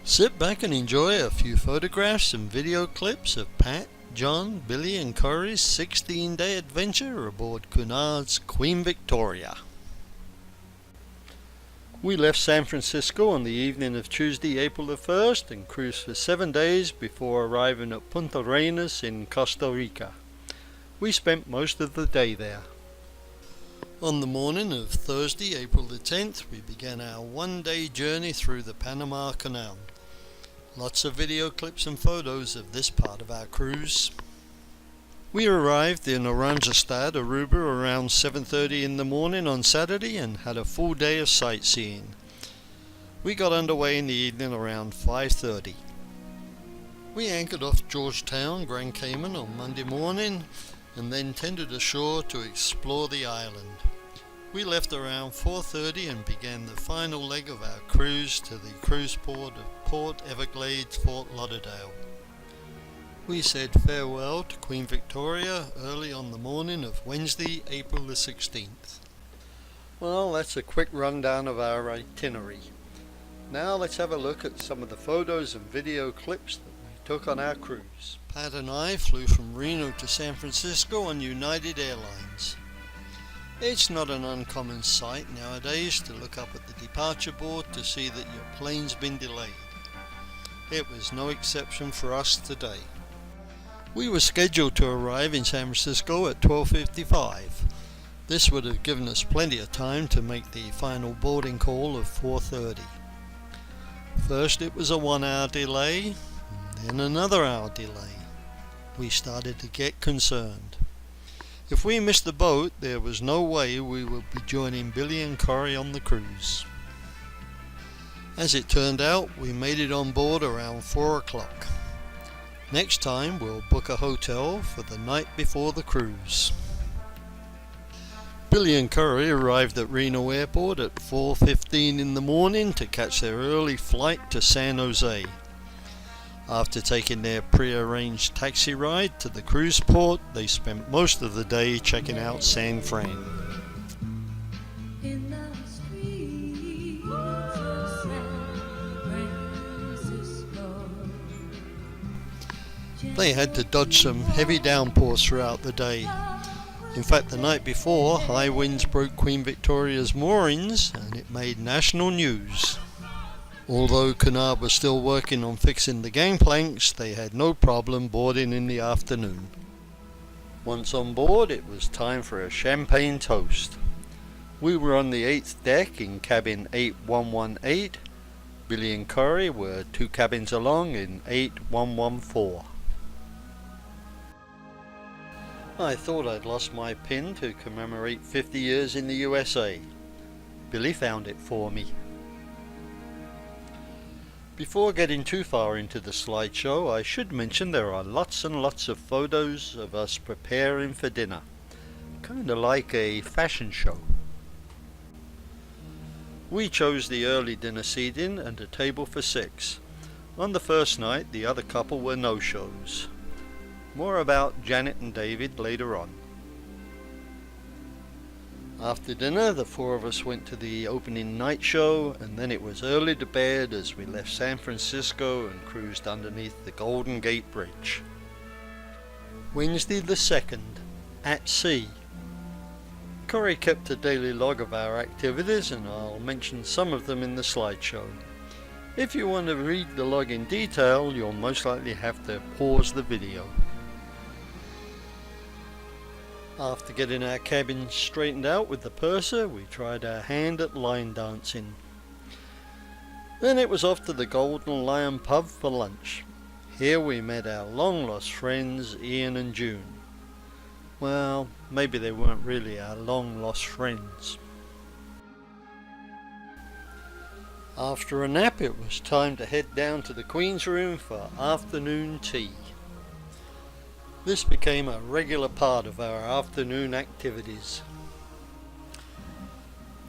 Sit back and enjoy a few photographs and video clips of Pat, John, Billy and Corey's 16-day adventure aboard Cunard's Queen Victoria. We left San Francisco on the evening of Tuesday, April the 1st and cruised for 7 days before arriving at Puntarenas in Costa Rica. We spent most of the day there. On the morning of Thursday, April the 10th, we began our one-day journey through the Panama Canal. Lots of video clips and photos of this part of our cruise. We arrived in Oranjestad, Aruba around 7:30 in the morning on Saturday and had a full day of sightseeing. We got underway in the evening around 5:30. We anchored off Georgetown, Grand Cayman on Monday morning and then tended ashore to explore the island. We left around 4:30 and began the final leg of our cruise to the cruise port of Port Everglades, Fort Lauderdale. We said farewell to Queen Victoria early on the morning of Wednesday, April the 16th. Well, that's a quick rundown of our itinerary. Now let's have a look at some of the photos and video clips that we took on our cruise. Pat and I flew from Reno to San Francisco on United Airlines. It's not an uncommon sight nowadays to look up at the departure board to see that your plane's been delayed. It was no exception for us today. We were scheduled to arrive in San Francisco at 12:55. This would have given us plenty of time to make the final boarding call of 4:30. First it was a 1-hour delay, then another hour delay. We started to get concerned. If we missed the boat, there was no way we would be joining Billy and Corey on the cruise. As it turned out, we made it on board around 4 o'clock. Next time we'll book a hotel for the night before the cruise. Billy and Corey arrived at Reno Airport at 4:15 in the morning to catch their early flight to San Jose. After taking their pre-arranged taxi ride to the cruise port, they spent most of the day checking out San Fran. They had to dodge some heavy downpours throughout the day. In fact, the night before, high winds broke Queen Victoria's moorings and it made national news. Although Cunard was still working on fixing the gangplanks, they had no problem boarding in the afternoon. Once on board, it was time for a champagne toast. We were on the 8th deck in cabin 8118. Billy and Corey were 2 cabins along in 8114. I thought I'd lost my pin to commemorate 50 years in the USA. Billy found it for me. Before getting too far into the slideshow, I should mention there are lots and lots of photos of us preparing for dinner. Kinda like a fashion show. We chose the early dinner seating and a table for 6. On the first night, the other couple were no-shows. More about Janet and David later on. After dinner, the 4 of us went to the opening night show, and then it was early to bed as we left San Francisco and cruised underneath the Golden Gate Bridge. Wednesday the 2nd, at sea. Corey kept a daily log of our activities, and I'll mention some of them in the slideshow. If you want to read the log in detail, you'll most likely have to pause the video. After getting our cabin straightened out with the purser, we tried our hand at line dancing. Then it was off to the Golden Lion pub for lunch. Here we met our long-lost friends Ian and June. Well, maybe they weren't really our long-lost friends. After a nap, it was time to head down to the Queen's room for afternoon tea. This became a regular part of our afternoon activities.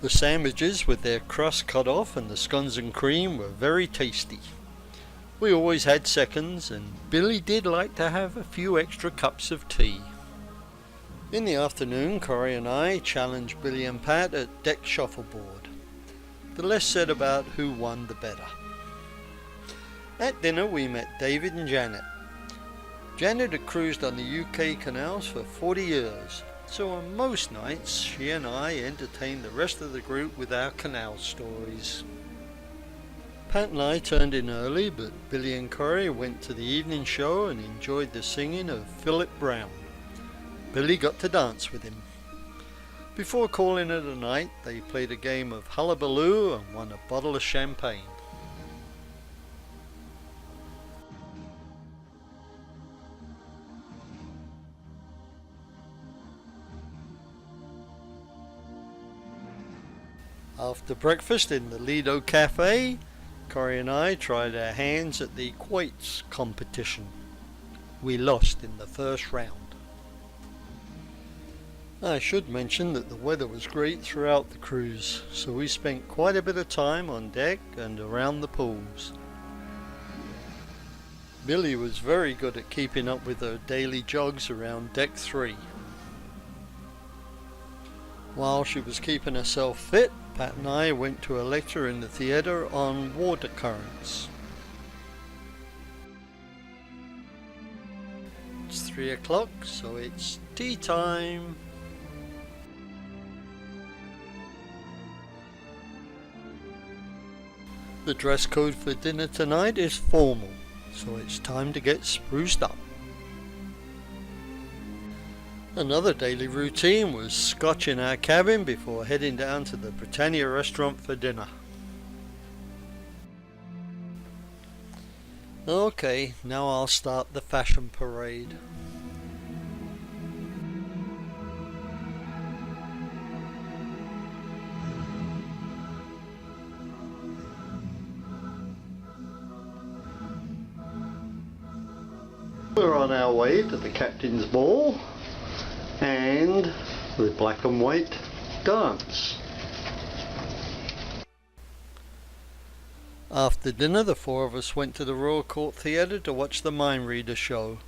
The sandwiches with their crust cut off and the scones and cream were very tasty. We always had seconds, and Billy did like to have a few extra cups of tea. In the afternoon, Corey and I challenged Billy and Pat at deck shuffleboard. The less said about who won, the better. At dinner we met David and Janet. Janet had cruised on the UK canals for 40 years, so on most nights she and I entertained the rest of the group with our canal stories. Pat and I turned in early, but Billy and Corey went to the evening show and enjoyed the singing of Philip Brown. Billy got to dance with him. Before calling it a night, they played a game of hullabaloo and won a bottle of champagne. After breakfast in the Lido Cafe, Corey and I tried our hands at the quoits competition. We lost in the first round. I should mention that the weather was great throughout the cruise, so we spent quite a bit of time on deck and around the pools. Billy was very good at keeping up with her daily jogs around deck 3. While she was keeping herself fit, Pat and I went to a lecture in the theatre on water currents. It's 3 o'clock, so it's tea time. The dress code for dinner tonight is formal, so it's time to get spruced up. Another daily routine was scotch in our cabin before heading down to the Britannia restaurant for dinner. Okay, now I'll start the fashion parade. We're on our way to the captain's ball and the black and white dance. After dinner, the 4 of us went to the Royal Court Theatre to watch the Mind Reader show.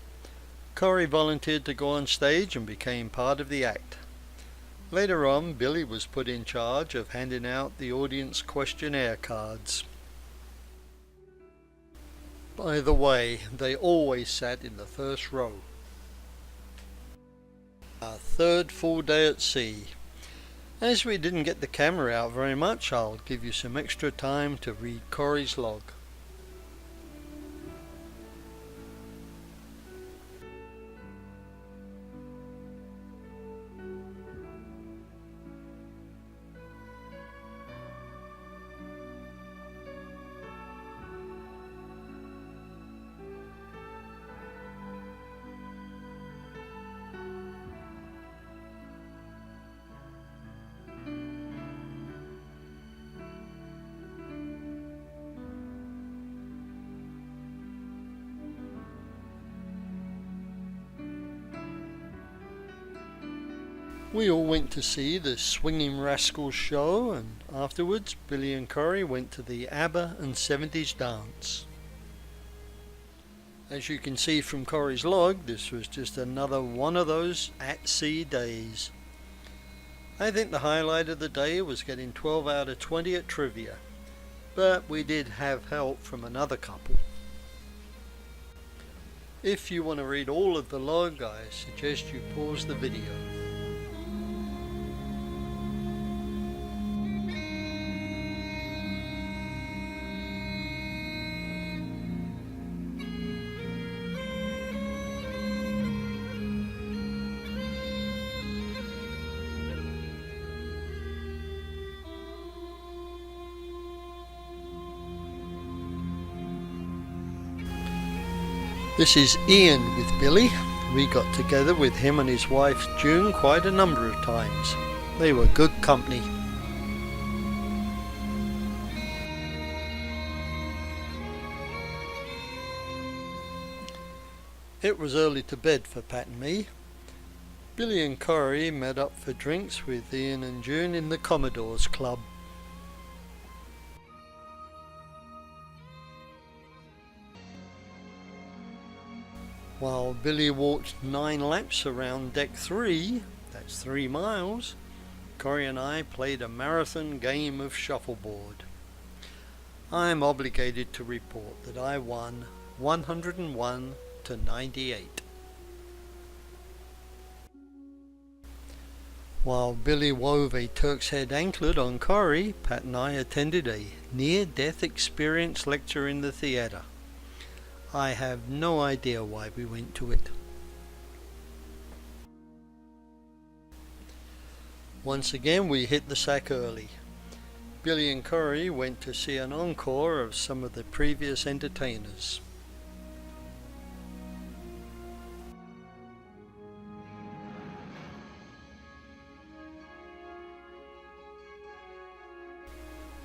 Corey volunteered to go on stage and became part of the act. Later on, Billy was put in charge of handing out the audience questionnaire cards. By the way, they always sat in the first row. Our third full day at sea. As we didn't get the camera out very much, I'll give you some extra time to read Corey's log. We all went to see the Swinging Rascals show, and afterwards Billy and Corey went to the ABBA and 70s dance. As you can see from Corey's log, this was just another one of those at-sea days. I think the highlight of the day was getting 12 out of 20 at trivia, but we did have help from another couple. If you want to read all of the log, I suggest you pause the video. This is Ian with Billy. We got together with him and his wife June quite a number of times. They were good company. It was early to bed for Pat and me. Billy and Corey met up for drinks with Ian and June in the Commodore's Club. While Billy walked 9 laps around deck 3, that's 3 miles, Corey and I played a marathon game of shuffleboard. I'm obligated to report that I won 101 to 98. While Billy wove a Turk's head anklet on Corrie, Pat and I attended a near-death experience lecture in the theatre. I have no idea why we went to it. Once again we hit the sack early. Billy and Corrie went to see an encore of some of the previous entertainers.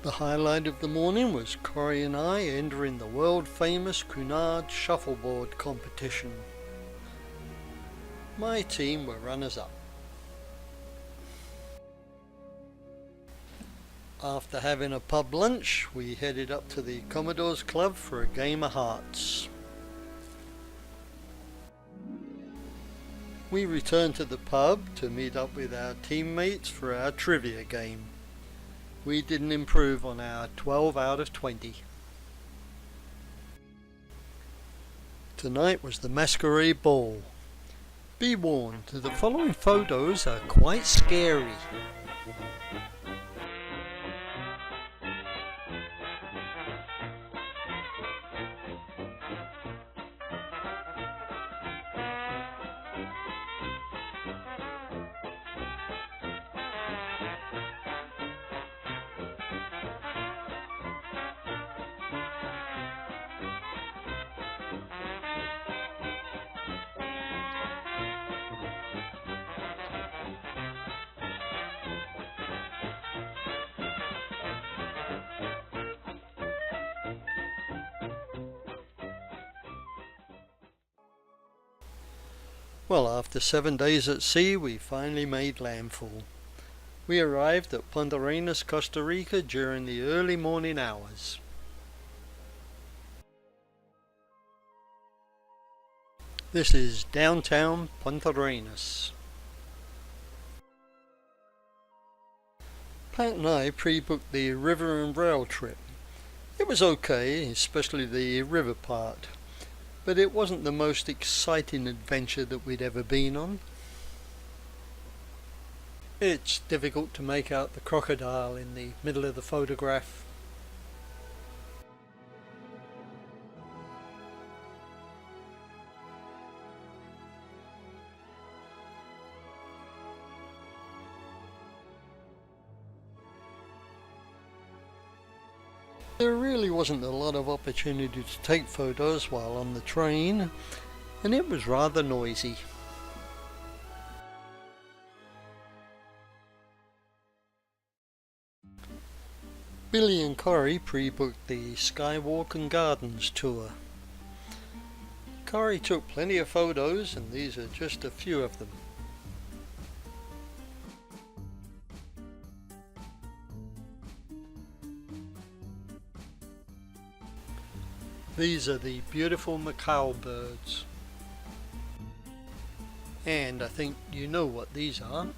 The highlight of the morning was Corrie and I entering the world-famous Cunard shuffleboard competition. My team were runners-up. After having a pub lunch, we headed up to the Commodore's Club for a game of hearts. We returned to the pub to meet up with our teammates for our trivia game. We didn't improve on our 12 out of 20. Tonight was the masquerade ball. Be warned, the following photos are quite scary. Well, after 7 days at sea, we finally made landfall. We arrived at Puntarenas, Costa Rica during the early morning hours. This is downtown Puntarenas. Pat and I pre-booked the river and rail trip. It was okay, especially the river part, but it wasn't the most exciting adventure that we'd ever been on. It's difficult to make out the crocodile in the middle of the photograph. There really wasn't a lot of opportunity to take photos while on the train, and it was rather noisy. Billy and Corrie pre-booked the Skywalk and Gardens tour. Corrie took plenty of photos, and these are just a few of them. These are the beautiful macaw birds. And I think you know what these are.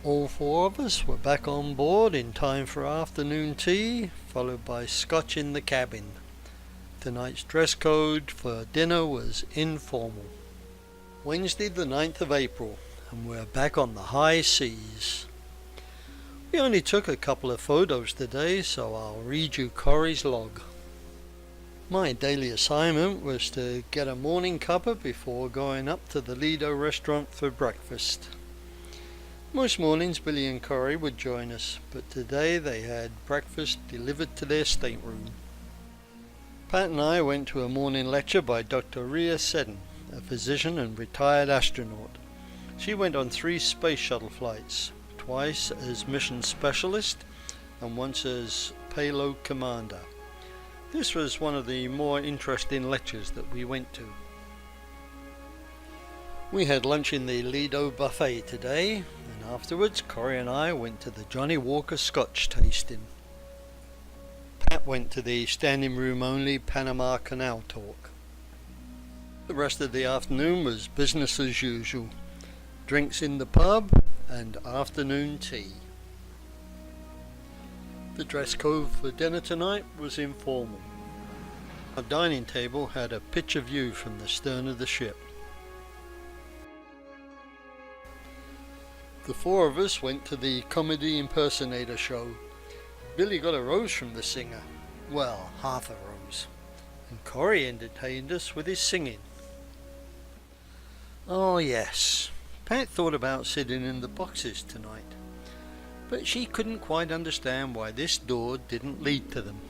All four of us were back on board in time for afternoon tea, followed by scotch in the cabin. Tonight's dress code for dinner was informal. Wednesday the 9th of April, and we're back on the high seas. We only took a couple of photos today, so I'll read you Corey's log. My daily assignment was to get a morning cuppa before going up to the Lido restaurant for breakfast. Most mornings Billy and Corey would join us, but today they had breakfast delivered to their stateroom. Pat and I went to a morning lecture by Dr. Ria Seddon, a physician and retired astronaut. She went on 3 space shuttle flights, twice as mission specialist and once as payload commander. This was one of the more interesting lectures that we went to. We had lunch in the Lido buffet today, and afterwards Corey and I went to the Johnny Walker Scotch tasting. Pat went to the standing room only Panama Canal talk. The rest of the afternoon was business as usual. Drinks in the pub and afternoon tea. The dress code for dinner tonight was informal. Our dining table had a picture view from the stern of the ship. The 4 of us went to the comedy impersonator show. Billy got a rose from the singer. Well, half a rose. And Corey entertained us with his singing. Oh yes, Pat thought about sitting in the boxes tonight, but she couldn't quite understand why this door didn't lead to them.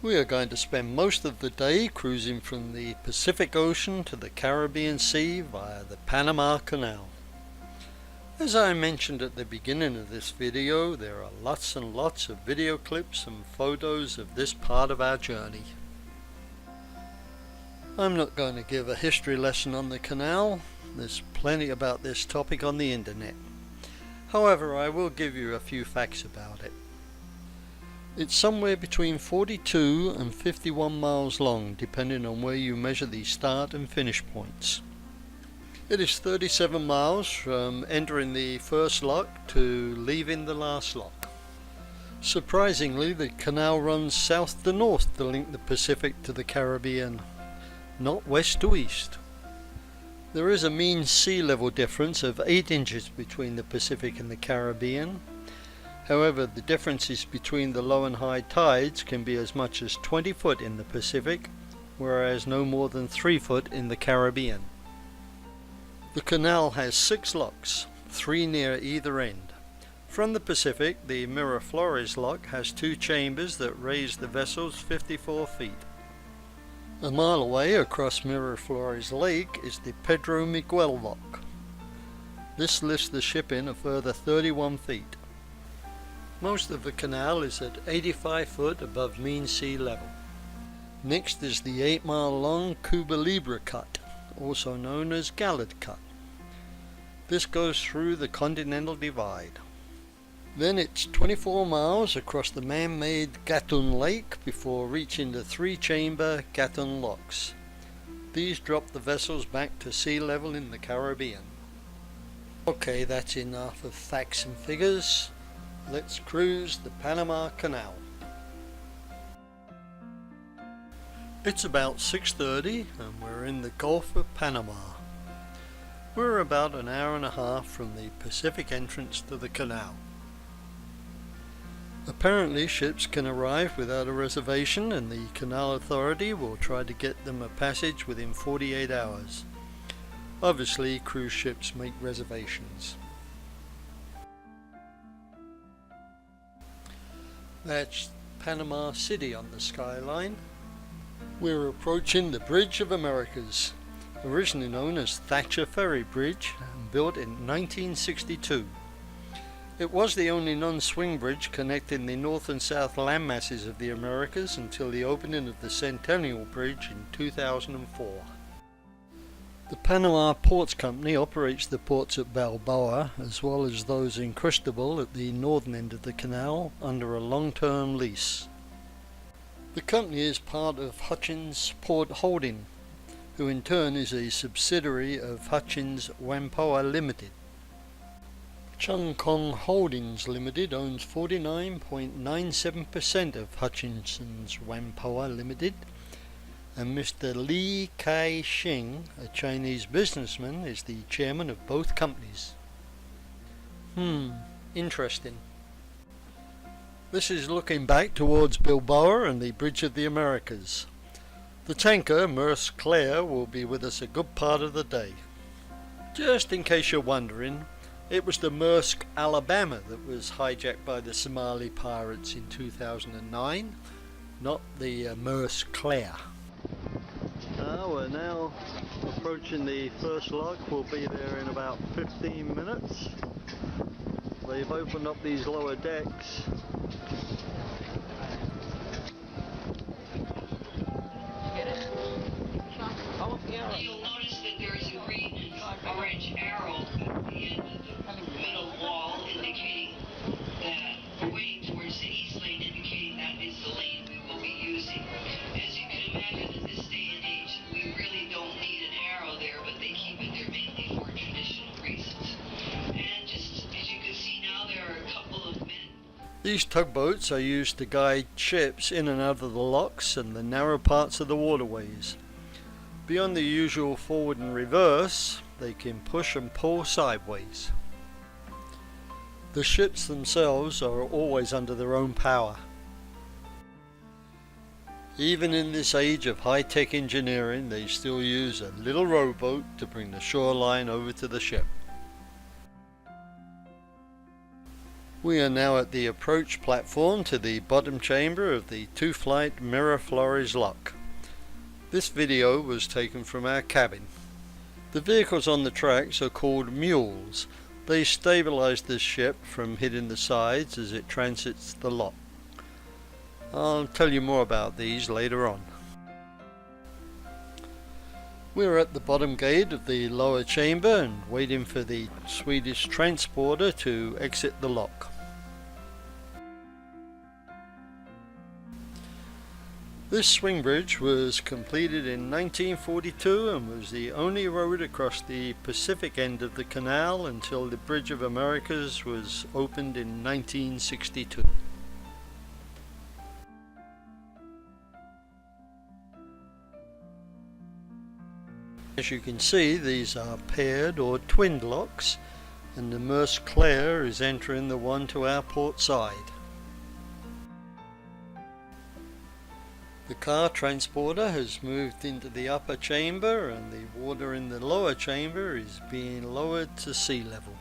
We are going to spend most of the day cruising from the Pacific Ocean to the Caribbean Sea via the Panama Canal. As I mentioned at the beginning of this video, there are lots and lots of video clips and photos of this part of our journey. I'm not going to give a history lesson on the canal. There's plenty about this topic on the internet. However, I will give you a few facts about it. It's somewhere between 42 and 51 miles long, depending on where you measure the start and finish points. It is 37 miles from entering the first lock to leaving the last lock. Surprisingly, the canal runs south to north to link the Pacific to the Caribbean, not west to east. There is a mean sea level difference of 8 inches between the Pacific and the Caribbean. However, the differences between the low and high tides can be as much as 20 foot in the Pacific, whereas no more than 3 foot in the Caribbean. The canal has 6 locks, 3 near either end. From the Pacific, the Miraflores lock has 2 chambers that raise the vessels 54 feet. A mile away across Miraflores Lake is the Pedro Miguel lock. This lifts the ship in a further 31 feet. Most of the canal is at 85 foot above mean sea level. Next is the 8-mile long Cuba Libre cut, also known as Gallard Cut. This goes through the Continental Divide. Then it's 24 miles across the man-made Gatun Lake before reaching the 3-chamber Gatun locks. These drop the vessels back to sea level in the Caribbean. Okay, that's enough of facts and figures. Let's cruise the Panama Canal. It's about 6:30 and we're in the Gulf of Panama. We're about an hour and a half from the Pacific entrance to the canal. Apparently ships can arrive without a reservation, and the Canal Authority will try to get them a passage within 48 hours. Obviously, cruise ships make reservations. That's Panama City on the skyline. We're approaching the Bridge of Americas, originally known as Thatcher Ferry Bridge and built in 1962. It was the only non-swing bridge connecting the north and south landmasses of the Americas until the opening of the Centennial Bridge in 2004. The Panama Ports Company operates the ports at Balboa as well as those in Cristobal at the northern end of the canal under a long-term lease. The company is part of Hutchins Port Holding, who in turn is a subsidiary of Hutchins Whampoa Limited. Chung Kong Holdings Limited owns 49.97% of Hutchinson's Whampoa Limited, and Mr. Li Kai-shing, a Chinese businessman, is the chairman of both companies. Interesting. This is looking back towards Bilbao and the Bridge of the Americas. The tanker Maersk Clare will be with us a good part of the day. Just in case you're wondering, it was the Maersk Alabama that was hijacked by the Somali pirates in 2009, not the Maersk Clare. We're now approaching the first lock. We'll be there in about 15 minutes. They've opened up these lower decks. You'll notice that there is a green and orange arrow at the end of the middle wall indicating that pointing towards the east lane, indicating that is the lane we will be using. As you can imagine, in this day and age, we really don't need an arrow there, but they keep it there mainly for traditional reasons. And just as you can see now, there are a couple of men. These tugboats are used to guide ships in and out of the locks and the narrow parts of the waterways. Beyond the usual forward and reverse, they can push and pull sideways. The ships themselves are always under their own power. Even in this age of high-tech engineering, they still use a little rowboat to bring the shoreline over to the ship. We are now at the approach platform to the bottom chamber of the two-flight Miraflores lock. This video was taken from our cabin. The vehicles on the tracks are called mules. They stabilize this ship from hitting the sides as it transits the lock. I'll tell you more about these later on. We're at the bottom gate of the lower chamber and waiting for the Swedish transporter to exit the lock. This swing bridge was completed in 1942 and was the only road across the Pacific end of the canal until the Bridge of Americas was opened in 1962. As you can see, these are paired or twinned locks, and the Maersk Clare is entering the one to our port side. The car transporter has moved into the upper chamber and the water in the lower chamber is being lowered to sea level.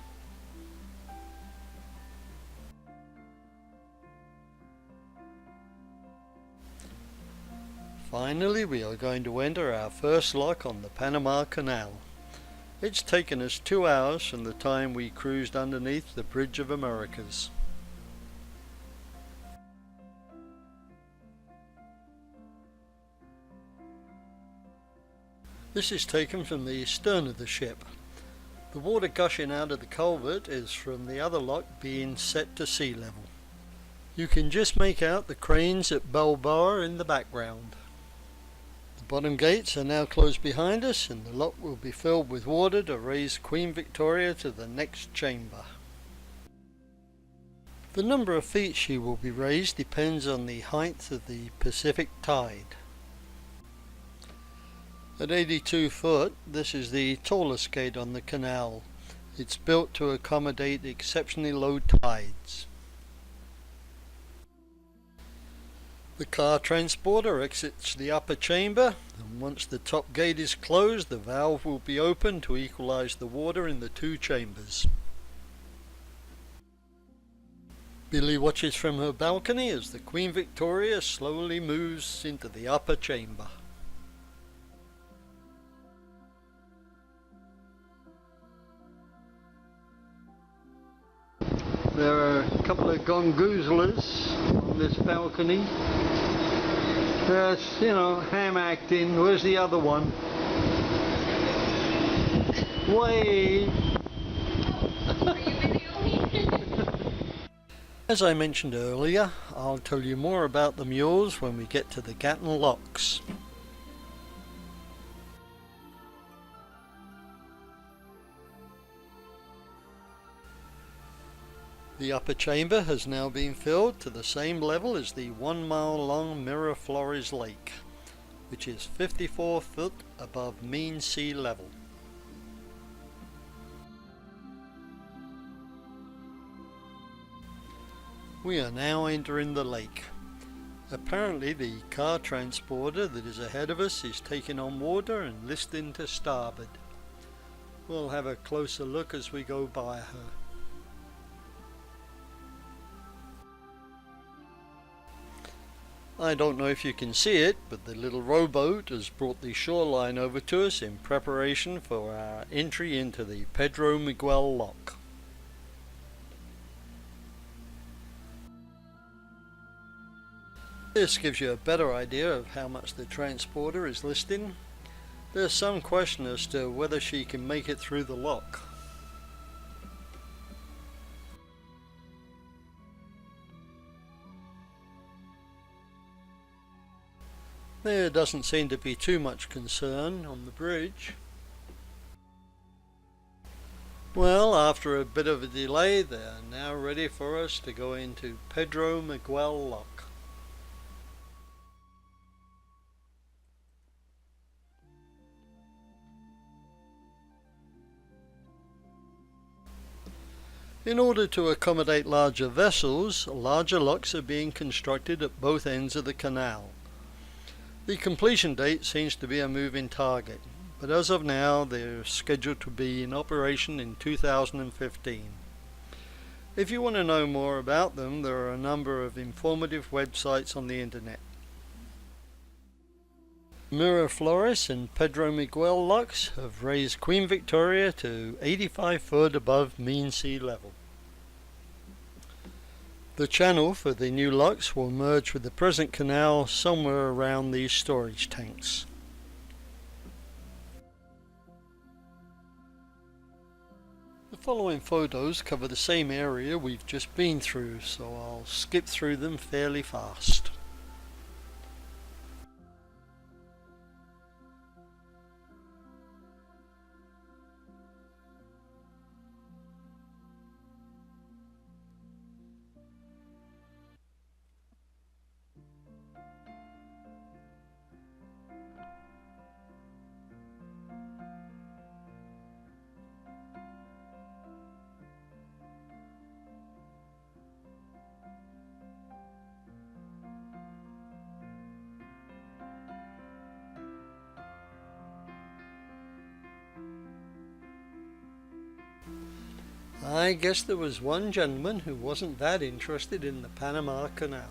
Finally, we are going to enter our first lock on the Panama Canal. It's taken us 2 hours from the time we cruised underneath the Bridge of Americas. This is taken from the stern of the ship. The water gushing out of the culvert is from the other lock being set to sea level. You can just make out the cranes at Balboa in the background. The bottom gates are now closed behind us and the lock will be filled with water to raise Queen Victoria to the next chamber. The number of feet she will be raised depends on the height of the Pacific tide. At 82 foot, this is the tallest gate on the canal. It's built to accommodate exceptionally low tides. The car transporter exits the upper chamber, and once the top gate is closed, the valve will be opened to equalize the water in the two chambers. Billy watches from her balcony as the Queen Victoria slowly moves into the upper chamber. There are a couple of gongoozlers on this balcony. That's, ham acting. Where's the other one? Wave! As I mentioned earlier, I'll tell you more about the mules when we get to the Gatton locks. The upper chamber has now been filled to the same level as the 1 mile long Miraflores Lake, which is 54 foot above mean sea level. We are now entering the lake. Apparently the car transporter that is ahead of us is taking on water and listing to starboard. We'll have a closer look as we go by her. I don't know if you can see it, but the little rowboat has brought the shoreline over to us in preparation for our entry into the Pedro Miguel Lock. This gives you a better idea of how much the transporter is listing. There's some question as to whether she can make it through the lock. There doesn't seem to be too much concern on the bridge. Well, after a bit of a delay, they're now ready for us to go into Pedro Miguel Lock. In order to accommodate larger vessels, larger locks are being constructed at both ends of the canal. The completion date seems to be a moving target, but as of now they're scheduled to be in operation in 2015. If you want to know more about them, there are a number of informative websites on the internet. Miraflores and Pedro Miguel locks have raised Queen Victoria to 85 foot above mean sea level. The channel for the new locks will merge with the present canal somewhere around these storage tanks. The following photos cover the same area we've just been through, so I'll skip through them fairly fast. I guess there was one gentleman who wasn't that interested in the Panama Canal.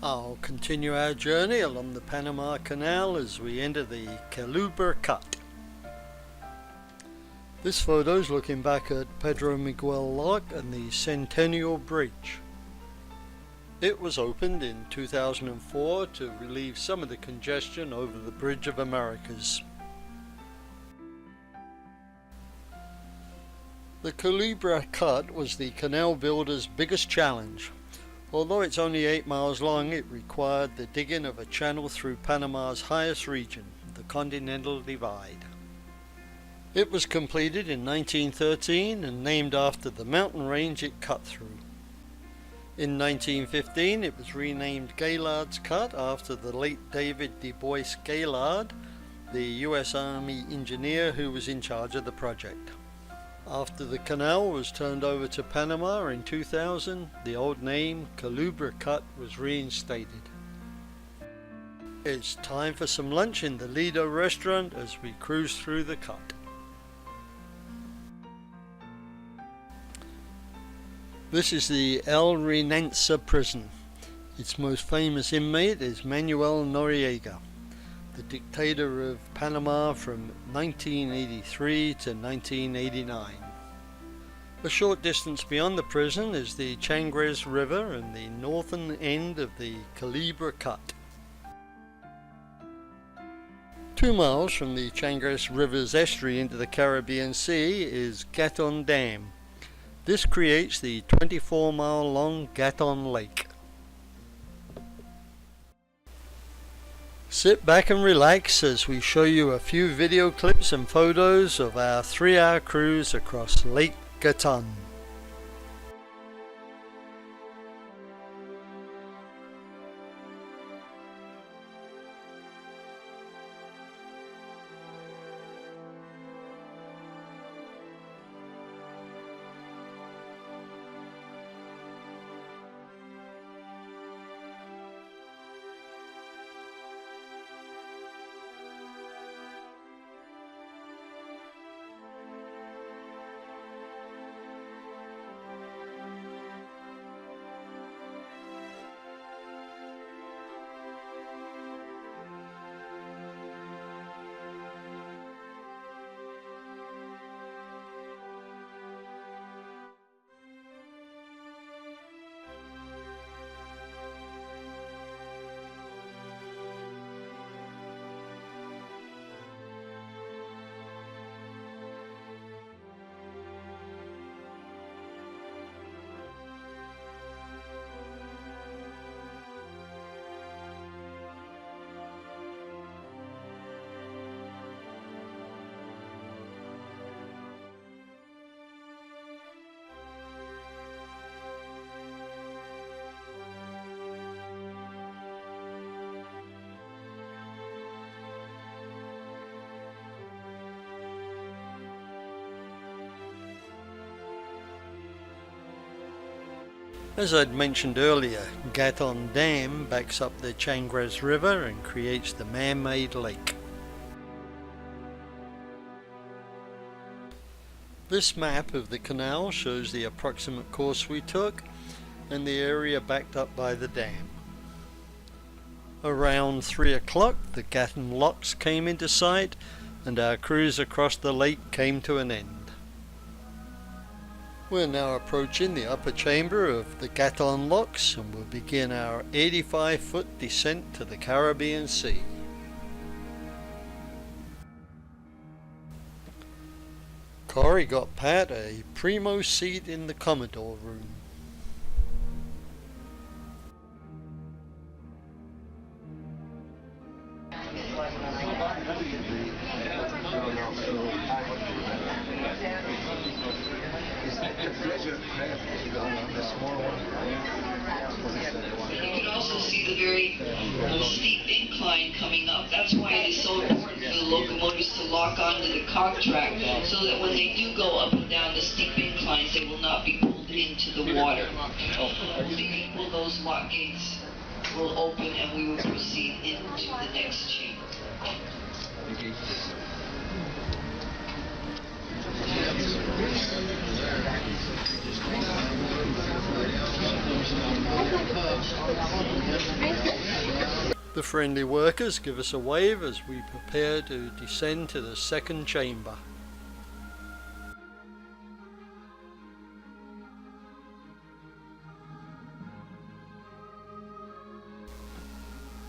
I'll continue our journey along the Panama Canal as we enter the Culebra Cut. This photo is looking back at Pedro Miguel Lock and the Centennial Bridge. It was opened in 2004 to relieve some of the congestion over the Bridge of Americas. The Culebra Cut was the canal builder's biggest challenge. Although it's only 8 miles long, it required the digging of a channel through Panama's highest region, the Continental Divide. It was completed in 1913 and named after the mountain range it cut through. In 1915 it was renamed Gaillard's Cut after the late David Du Bois Gaillard, the US Army engineer who was in charge of the project. After the canal was turned over to Panama in 2000, the old name Culebra Cut was reinstated. It's time for some lunch in the Lido restaurant as we cruise through the cut. This is the El Renensa prison. Its most famous inmate is Manuel Noriega, the dictator of Panama from 1983 to 1989. A short distance beyond the prison is the Chagres River and the northern end of the Culebra Cut. 2 miles from the Chagres River's estuary into the Caribbean Sea is Gatun Dam. This creates the 24-mile-long Gatun Lake. Sit back and relax as we show you a few video clips and photos of our 3-hour cruise across Lake Gatun. As I'd mentioned earlier, Gatun Dam backs up the Chagres River and creates the man-made lake. This map of the canal shows the approximate course we took and the area backed up by the dam. Around 3 o'clock the Gatun locks came into sight and our cruise across the lake came to an end. We're now approaching the upper chamber of the Gatun locks and will begin our 85-foot descent to the Caribbean Sea. Corey got Pat a primo seat in the Commodore room. You can also see the very steep incline coming up. That's why it is so important for the locomotives to lock onto the cog track so that when they do go up and down the steep inclines, they will not be pulled into the water. Only equal those lock gates will open and we will proceed into the next chamber. The friendly workers give us a wave as we prepare to descend to the second chamber.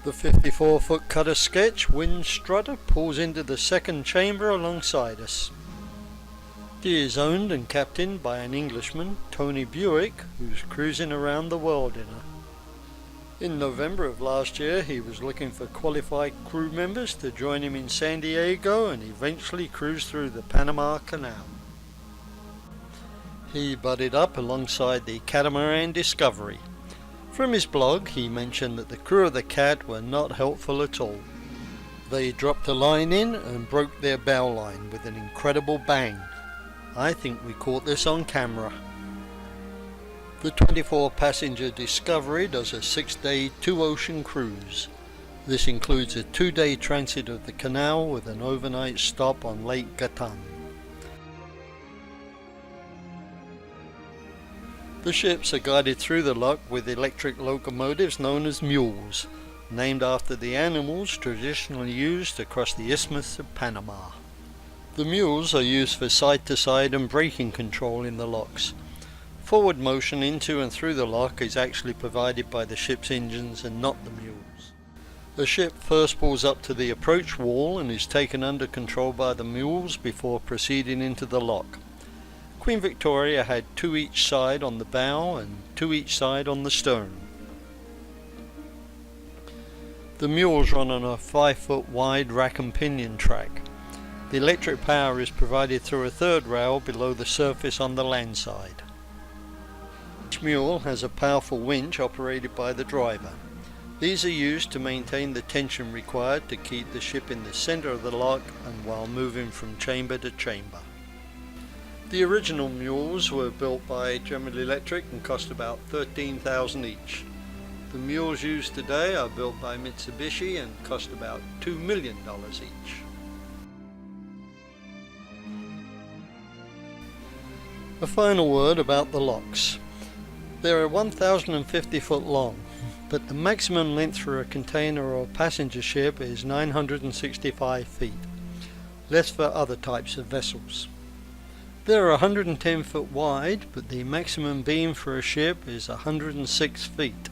The 54-foot cutter sketch wind strutter pulls into the second chamber alongside us. She is owned and captained by an Englishman, Tony Buick, who's cruising around the world in her. In November of last year, he was looking for qualified crew members to join him in San Diego and eventually cruise through the Panama Canal. He budded up alongside the catamaran Discovery. From his blog, he mentioned that the crew of the Cat were not helpful at all. They dropped a line in and broke their bow line with an incredible bang. I think we caught this on camera. The 24-passenger Discovery does a 6-day 2-ocean cruise. This includes a 2-day transit of the canal with an overnight stop on Lake Gatun. The ships are guided through the lock with electric locomotives known as mules, named after the animals traditionally used across the Isthmus of Panama. The mules are used for side-to-side and braking control in the locks. Forward motion into and through the lock is actually provided by the ship's engines and not the mules. The ship first pulls up to the approach wall and is taken under control by the mules before proceeding into the lock. Queen Victoria had 2 each side on the bow and 2 each side on the stern. The mules run on a 5-foot wide rack and pinion track. The electric power is provided through a third rail below the surface on the land side. Each mule has a powerful winch operated by the driver. These are used to maintain the tension required to keep the ship in the center of the lock and while moving from chamber to chamber. The original mules were built by General Electric and cost about $13,000 each. The mules used today are built by Mitsubishi and cost about $2 million each. A final word about the locks. They are 1,050 foot long, but the maximum length for a container or passenger ship is 965 feet, less for other types of vessels. They are 110 foot wide, but the maximum beam for a ship is 106 feet.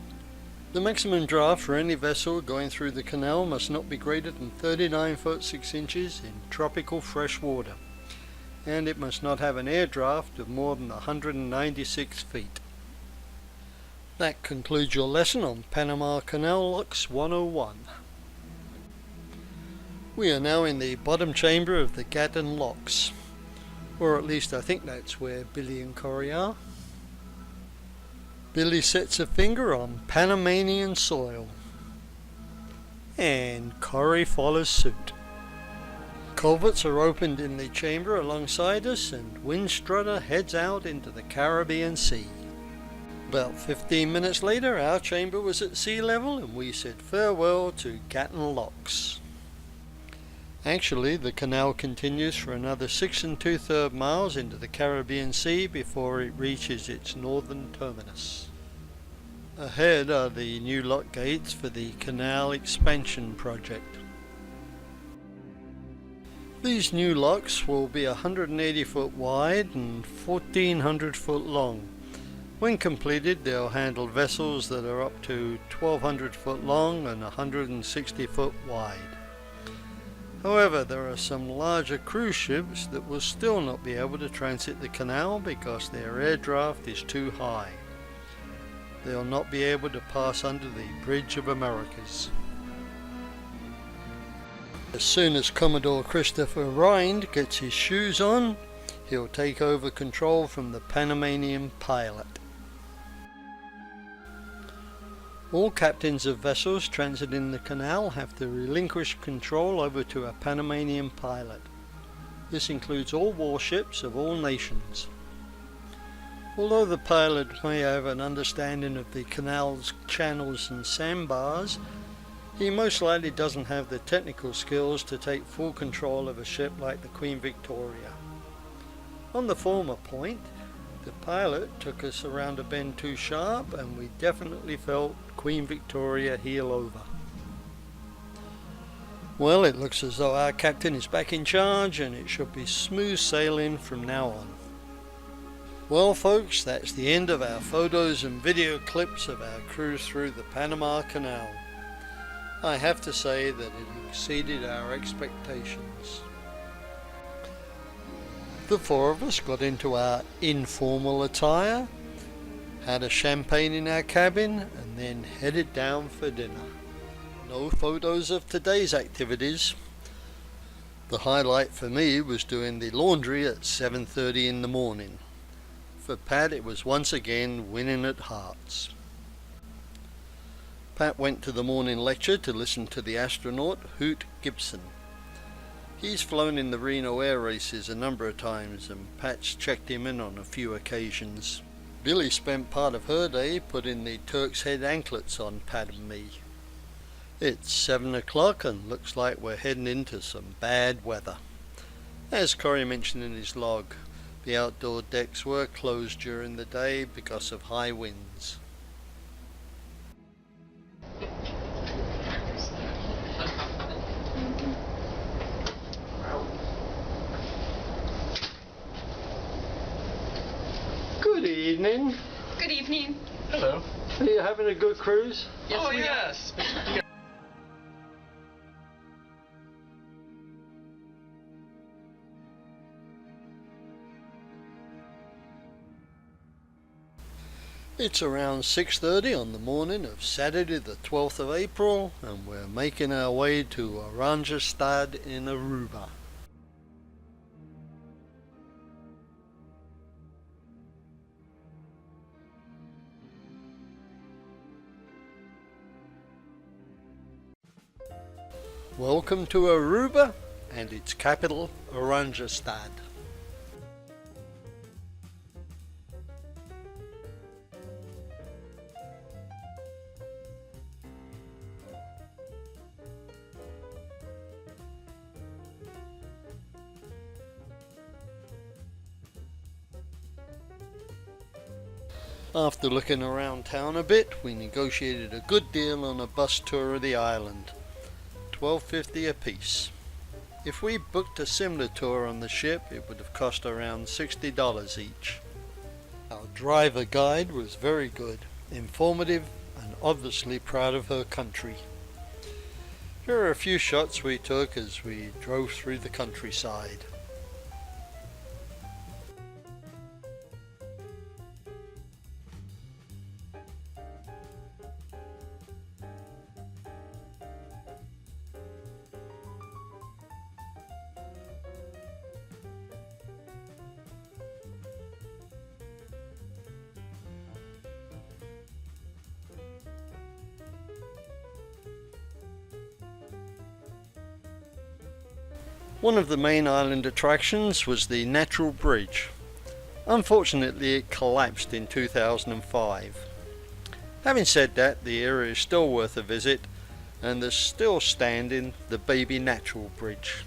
The maximum draft for any vessel going through the canal must not be greater than 39 foot 6 inches in tropical fresh water, and it must not have an air draft of more than 196 feet. That concludes your lesson on Panama Canal Locks 101. We are now in the bottom chamber of the Gatton Locks, or at least I think that's where Billy and Corey are. Billy sets a finger on Panamanian soil, and Corey follows suit. Culverts are opened in the chamber alongside us, and Windstrutter heads out into the Caribbean Sea. About 15 minutes later, our chamber was at sea level, and we said farewell to Gatton Locks. Actually, the canal continues for another 6 2/3 miles into the Caribbean Sea before it reaches its northern terminus. Ahead are the new lock gates for the canal expansion project. These new locks will be 180 foot wide and 1,400 foot long. When completed, they'll handle vessels that are up to 1,200 foot long and 160 foot wide. However, there are some larger cruise ships that will still not be able to transit the canal because their air draft is too high. They'll not be able to pass under the Bridge of Americas. As soon as Commodore Christopher Rind gets his shoes on, he'll take over control from the Panamanian pilot. All captains of vessels transiting the canal have to relinquish control over to a Panamanian pilot. This includes all warships of all nations. Although the pilot may have an understanding of the canal's channels and sandbars, he most likely doesn't have the technical skills to take full control of a ship like the Queen Victoria. On the former point, the pilot took us around a bend too sharp, and we definitely felt Queen Victoria heel over. Well, it looks as though our captain is back in charge, and it should be smooth sailing from now on. Well folks, that's the end of our photos and video clips of our cruise through the Panama Canal. I have to say that it exceeded our expectations. The four of us got into our informal attire, had a champagne in our cabin, and then headed down for dinner. No photos of today's activities. The highlight for me was doing the laundry at 7:30 in the morning. For Pat, it was once again winning at hearts. Pat went to the morning lecture to listen to the astronaut Hoot Gibson. He's flown in the Reno air races a number of times, and Pat's checked him in on a few occasions. Billy spent part of her day putting the Turk's Head anklets on Pat and me. It's 7 o'clock and looks like we're heading into some bad weather. As Corey mentioned in his log, The outdoor decks were closed during the day because of high winds. Good evening. Good evening. Hello. Are you having a good cruise? Yes, oh, yes. It's around 6:30 on the morning of Saturday the 12th of April, and we're making our way to Oranjestad in Aruba. Welcome to Aruba and its capital, Oranjestad. After looking around town a bit, we negotiated a good deal on a bus tour of the island, $12.50 a piece. If we booked a similar tour on the ship, it would have cost around $60 each. Our driver guide was very good, informative, and obviously proud of her country. Here are a few shots we took as we drove through the countryside. One of the main island attractions was the natural bridge. Unfortunately, it collapsed in 2005. Having said that, the area is still worth a visit, and there's still standing the baby natural bridge.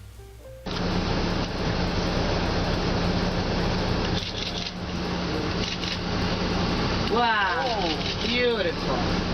Wow. Oh, beautiful.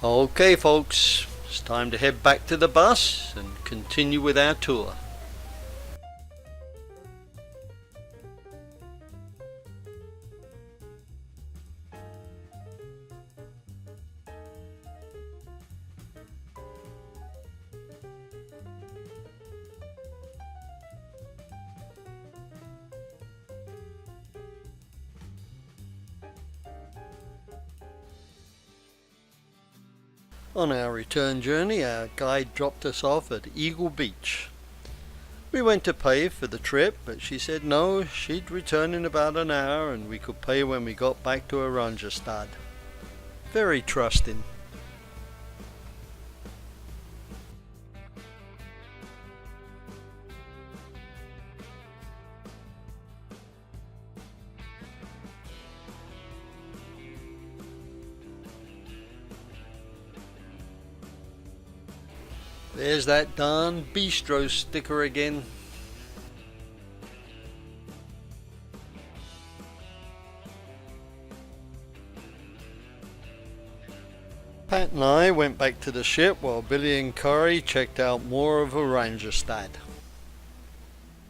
Okay folks, it's time to head back to the bus and continue with our tour. On our return journey, our guide dropped us off at Eagle Beach. We went to pay for the trip, but she said no, she'd return in about an hour and we could pay when we got back to Oranjestad. Very trusting. There's that darn bistro sticker again. Pat and I went back to the ship while Billy and Corey checked out more of Oranjestad.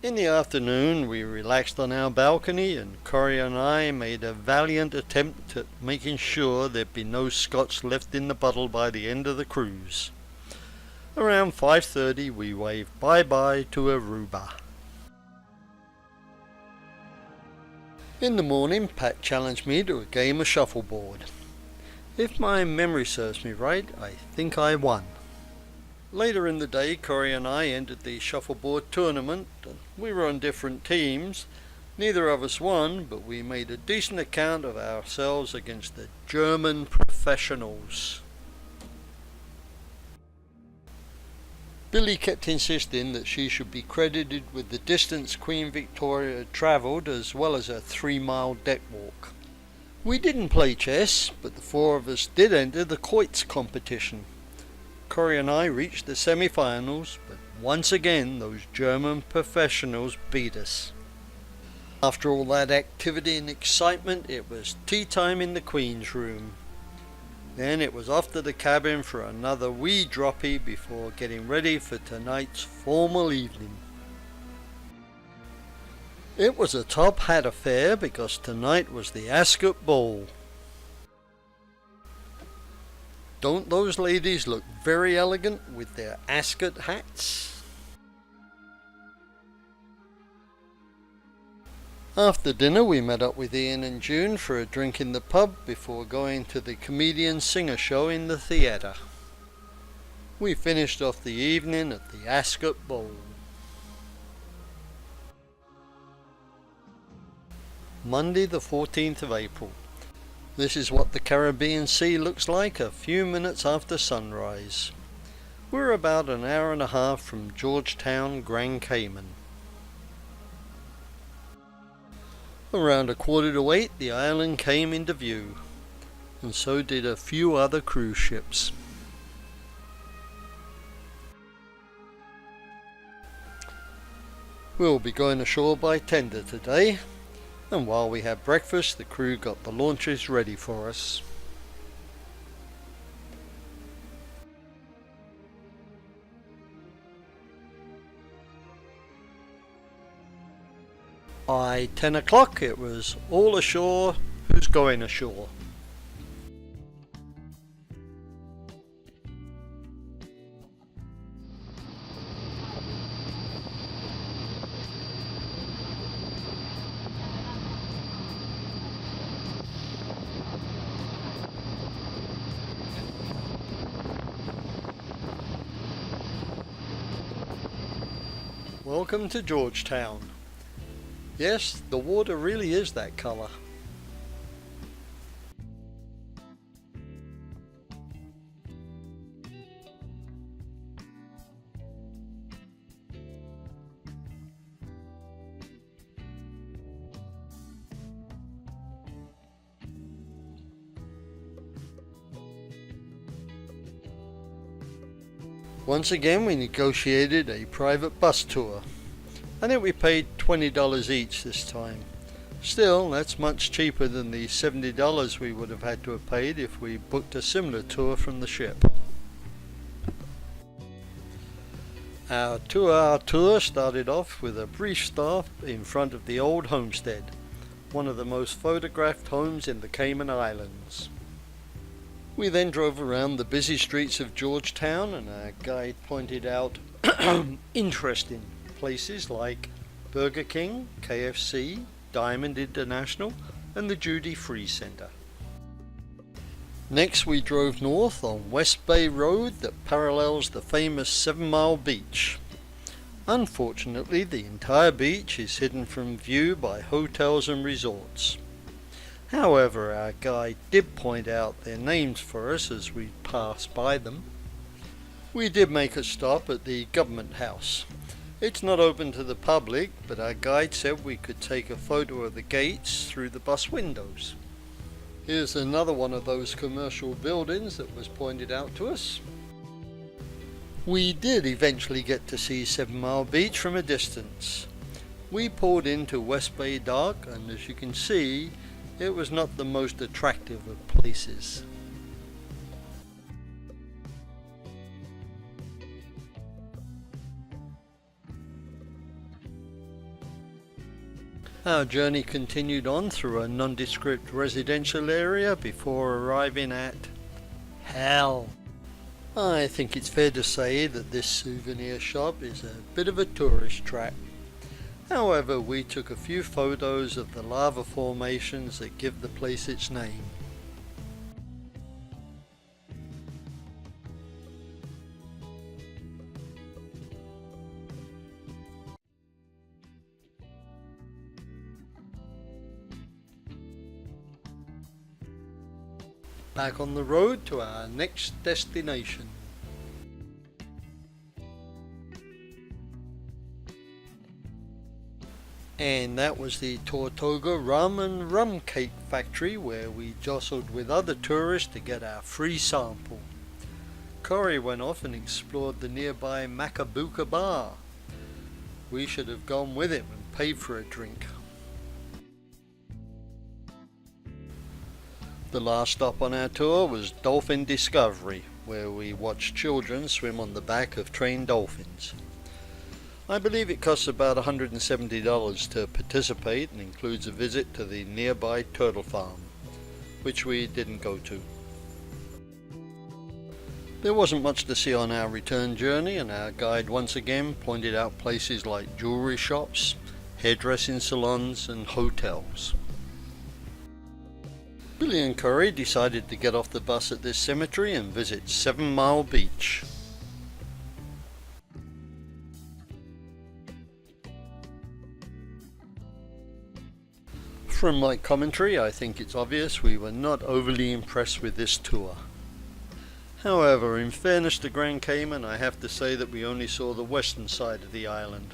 In the afternoon we relaxed on our balcony, and Corey and I made a valiant attempt at making sure there'd be no scotch left in the bottle by the end of the cruise. Around 5:30 we waved bye-bye to Aruba. In the morning Pat challenged me to a game of shuffleboard. If my memory serves me right, I think I won. Later in the day, Corey and I entered the shuffleboard tournament. We were on different teams. Neither of us won, but we made a decent account of ourselves against the German professionals. Billy kept insisting that she should be credited with the distance Queen Victoria had travelled, as well as a 3-mile deck walk. We didn't play chess, but the 4 of us did enter the quoits competition. Corey and I reached the semi-finals, but once again those German professionals beat us. After all that activity and excitement, it was tea time in the Queen's room. Then it was off to the cabin for another wee droppy before getting ready for tonight's formal evening. It was a top hat affair because tonight was the Ascot Ball. Don't those ladies look very elegant with their Ascot hats? After dinner we met up with Ian and June for a drink in the pub before going to the comedian singer show in the theatre. We finished off the evening at the Ascot Bowl. Monday the 14th of April. This is what the Caribbean Sea looks like a few minutes after sunrise. We're about an hour and a half from Georgetown, Grand Cayman. Around 7:45 the island came into view, and so did a few other cruise ships. We'll be going ashore by tender today, and while we had breakfast the crew got the launches ready for us. By 10 o'clock it was all ashore who's going ashore. Welcome to Georgetown. Yes, the water really is that colour. Once again we negotiated a private bus tour. I think we paid $20 each this time. Still, that's much cheaper than the $70 we would have had to have paid if we booked a similar tour from the ship. Our 2-hour tour started off with a brief stop in front of the old homestead, one of the most photographed homes in the Cayman Islands. We then drove around the busy streets of Georgetown, and our guide pointed out interesting places like Burger King, KFC, Diamond International, and the Duty Free Center. Next we drove north on West Bay Road that parallels the famous 7-Mile Beach. Unfortunately, the entire beach is hidden from view by hotels and resorts. However, our guide did point out their names for us as we passed by them. We did make a stop at the Government House. It's not open to the public, but our guide said we could take a photo of the gates through the bus windows. Here's another one of those commercial buildings that was pointed out to us. We did eventually get to see 7-Mile Beach from a distance. We pulled into West Bay Dock, and as you can see, it was not the most attractive of places. Our journey continued on through a nondescript residential area before arriving at hell. I think it's fair to say that this souvenir shop is a bit of a tourist trap. However, we took a few photos of the lava formations that give the place its name. Back on the road to our next destination. And that was the Tortuga Rum and Rum Cake Factory, where we jostled with other tourists to get our free sample. Corey went off and explored the nearby Macabuca Bar. We should have gone with him and paid for a drink. The last stop on our tour was Dolphin Discovery, where we watched children swim on the back of trained dolphins. I believe it costs about $170 to participate and includes a visit to the nearby turtle farm, which we didn't go to. There wasn't much to see on our return journey, and our guide once again pointed out places like jewelry shops, hairdressing salons and hotels. Billy and Corey decided to get off the bus at this cemetery and visit 7 Mile Beach. From my commentary, I think it's obvious we were not overly impressed with this tour. However, in fairness to Grand Cayman, I have to say that we only saw the western side of the island.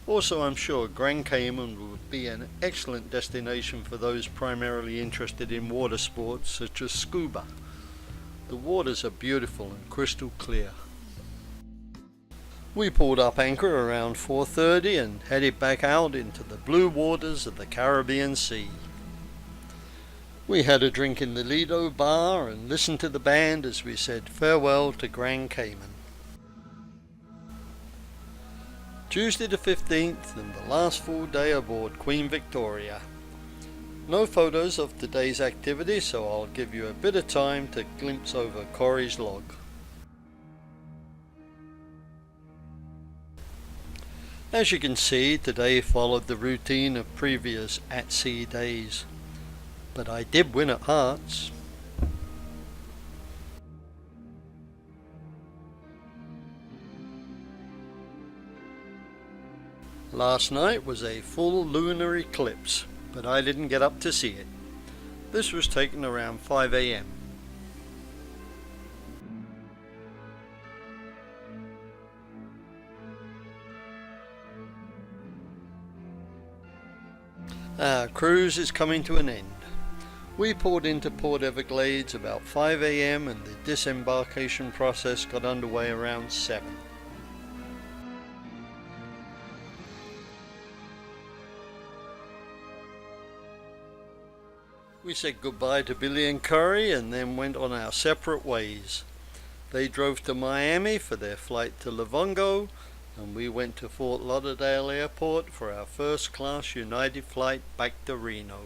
Also, I'm sure Grand Cayman would be an excellent destination for those primarily interested in water sports such as scuba. The waters are beautiful and crystal clear. We pulled up anchor around 4:30 and headed back out into the blue waters of the Caribbean Sea. We had a drink in the Lido bar and listened to the band as we said farewell to Grand Cayman. Tuesday the 15th and the last full day aboard Queen Victoria. No photos of today's activity, so I'll give you a bit of time to glimpse over Corey's log. As you can see, today followed the routine of previous at-sea days, but I did win at hearts. Last night was a full lunar eclipse, but I didn't get up to see it. This was taken around 5 a.m. Our cruise is coming to an end. We pulled into Port Everglades about 5 a.m. and the disembarkation process got underway around 7. We said goodbye to Billy and Corey and then went on our separate ways. They drove to Miami for their flight to Livongo, and we went to Fort Lauderdale Airport for our first-class United flight back to Reno.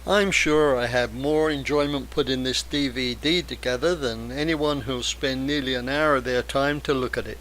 I'm sure I had more enjoyment putting this DVD together than anyone who'll spend nearly an hour of their time to look at it.